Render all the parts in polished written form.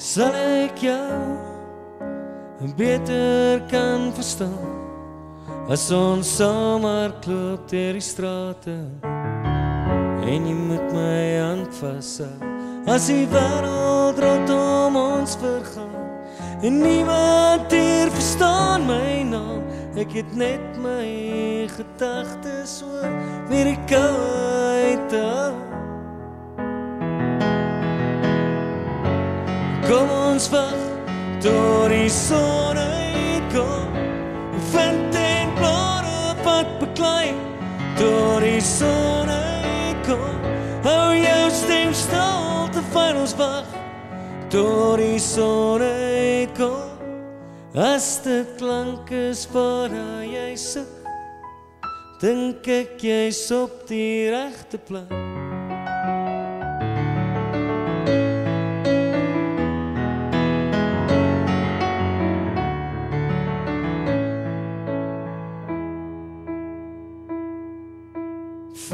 sal ek jou beter kan verstaan as ons saam hardloop deur die strate en jy moet my hand vashou as die wêreld rondom ons vergaan en niemand hier verstaan my naam. Ek het net my gedagtes oor wie die koue uithou. Kom ons wag tot die son uitkom, vind en blare wat beklei, tot die son uitkom, hou jou stem stil terwyl ons wag, tot die son uitkom, as dit klank is waarna jy soek, dink ek jy's op die regte plek.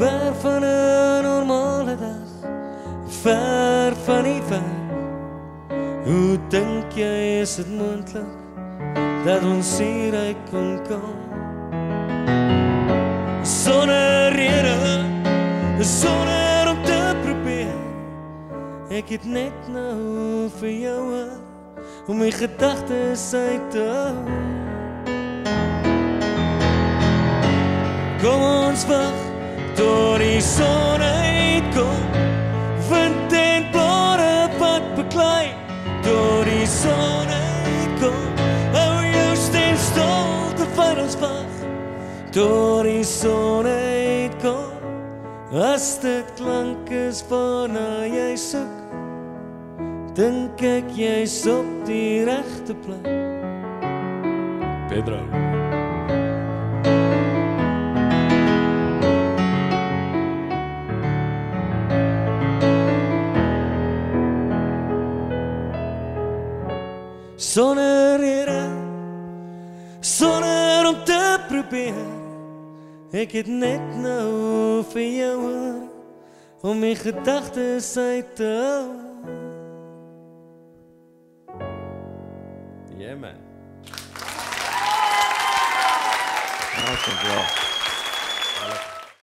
Ver van 'n normale dag, ver van die werk. Hoe dink jy is dit moontlik dat ons hieruit kon kom? Sonder rede, sonder om te probeer. Ek het net nou vir jou om my gedagtes uit te hou. Kom ons wag tot die son uitkom, vind en blare wat beklei, tot die son uitkom, hou jou stem stil terwyl ons wag, tot die son uitkom, as dit klank is waarna jy soek, dink ek jy's op die regte plek. Pedro. Sonder rede, sonder om te probeer. Ek het net nou vir jou om my gedagtes uit te hou. Yeah, man. Awesome, bro.